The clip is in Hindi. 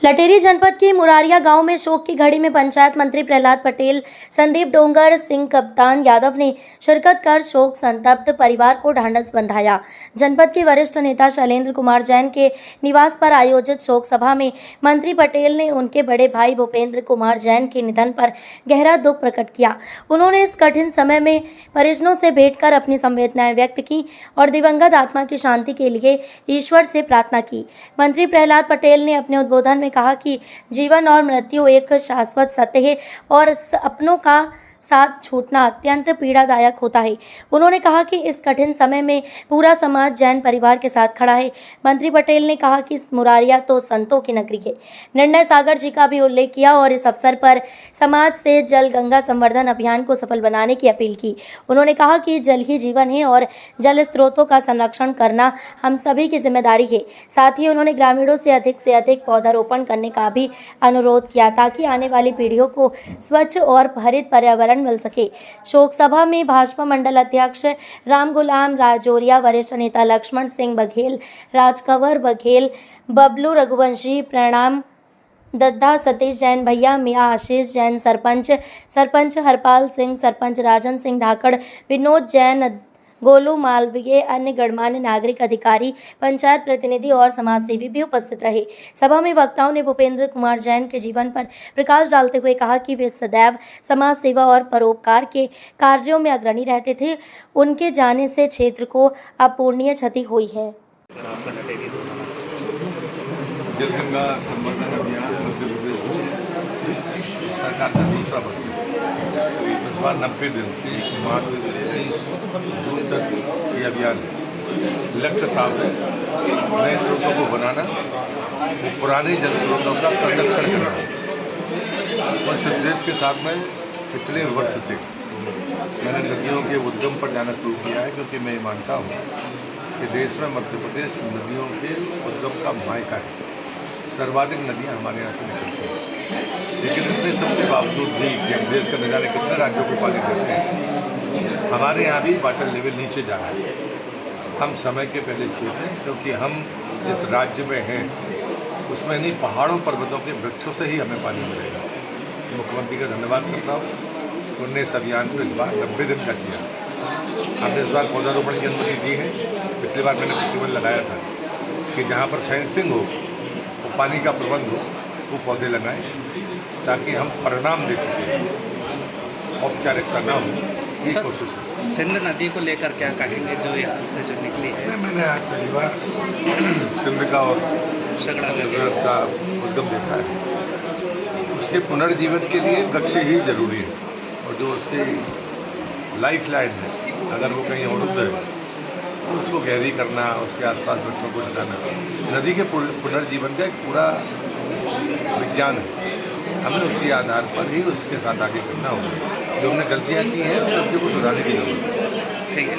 लटेरी जनपद के मुरारिया गांव में शोक की घड़ी में पंचायत मंत्री प्रहलाद पटेल, संदीप डोंगर सिंह, कप्तान यादव ने शिरकत कर शोक संतप्त परिवार को ढांढस बंधाया। जनपद के वरिष्ठ नेता शैलेंद्र कुमार जैन के निवास पर आयोजित शोक सभा में मंत्री पटेल ने उनके बड़े भाई भूपेंद्र कुमार जैन के निधन पर गहरा दुख प्रकट किया। उन्होंने इस कठिन समय में परिजनों से भेंट कर अपनी संवेदनाएं व्यक्त की और दिवंगत आत्मा की शांति के लिए ईश्वर से प्रार्थना की। मंत्री प्रहलाद पटेल ने अपने उद्बोधन में कहा कि जीवन और मृत्यु एक शाश्वत सत्य है और अपनों का साथ छूटना अत्यंत पीड़ादायक होता है। उन्होंने कहा कि इस कठिन समय में पूरा समाज जैन परिवार के साथ खड़ा है। मंत्री पटेल ने कहा कि मुरारिया तो संतों की नगरी है। निर्णय सागर जी का भी उल्लेख किया और इस अवसर पर समाज से जल गंगा संवर्धन अभियान को सफल बनाने की अपील की। उन्होंने कहा कि जल ही जीवन है और जल स्रोतों का संरक्षण करना हम सभी की जिम्मेदारी है। साथ ही उन्होंने ग्रामीणों से अधिक पौधारोपण करने का भी अनुरोध किया ताकि आने वाली पीढ़ियों को स्वच्छ और हरित पर्यावरण मिल सके। शोक सभा में भाजपा मंडल अध्यक्ष राम गुलाम राजौरिया, वरिष्ठ नेता लक्ष्मण सिंह बघेल, राजकंवर बघेल, बबलू रघुवंशी, प्रणाम दद्दा, सतीश जैन भैया, मियाँ आशीष जैन, सरपंच हरपाल सिंह, सरपंच राजन सिंह धाकड़, विनोद जैन, गोलू मालवीय, अन्य गणमान्य नागरिक, अधिकारी, पंचायत प्रतिनिधि और समाजसेवी भी उपस्थित रहे। सभा में वक्ताओं ने भूपेंद्र कुमार जैन के जीवन पर प्रकाश डालते हुए कहा कि वे सदैव समाज सेवा और परोपकार के कार्यों में अग्रणी रहते थे। उनके जाने से क्षेत्र को अपूरणीय क्षति हुई है। जल गंगा संवर्धन अभियान मध्य प्रदेश सरकार का दूसरा वर्ष है। इस बार 90 दिन 30 मार्च से 30 जून तक ये अभियान है। लक्ष्य साफ है, नए स्रोतों को बनाना, पुराने जल स्रोतों का संरक्षण करना। और इस उद्देश्य के साथ में पिछले वर्ष से मैंने नदियों के उद्गम पर जाना शुरू किया है, क्योंकि मैं मानता हूँ कि देश में मध्य प्रदेश नदियों के उद्गम का मायका है। सर्वाधिक नदियां हमारे यहाँ से निकलती हैं, लेकिन इतने सबके बावजूद भी कि हम देश का न जाने कितने राज्यों को पानी देते हैं, हमारे यहाँ भी वाटर लेवल नीचे जा रहा है। हम समय के पहले चेतें, क्योंकि हम जिस राज्य में हैं उसमें नहीं पहाड़ों पर्वतों के वृक्षों से ही हमें पानी मिलेगा। मुख्यमंत्री का धन्यवाद करता हूँ, उन्होंने इस अभियान को इस बार 90 दिन का किया। हमने इस बार पौधारोपण की अनुमति दी है। पिछली बार मैंने प्रतिबंध लगाया था कि जहाँ पर फेंसिंग हो, पानी का प्रबंध हो, वो पौधे लगाएं ताकि हम परिणाम दे सकें, औपचारिकता ना हो, ये कोशिश है। सिंध नदी को लेकर क्या कहेंगे जो यहाँ से जो निकली है? मैंने आज पहली बार सिंध का और सगड़ा का उद्गम देखा है। उसके पुनर्जीवन के लिए वृक्ष ही जरूरी है, और जो उसकी लाइफ लाइन है, अगर वो कहीं अवरुद्ध है तो उसको गहरी करना, उसके आसपास वृक्षों को लगाना, नदी के पुनर्जीवन का एक पूरा विज्ञान है। हमें उसी आधार पर ही उसके साथ आगे करना होगा। जो हमने गलतियाँ की हैं, उन गलतियों को सुधारने की जरूरत है। ठीक है।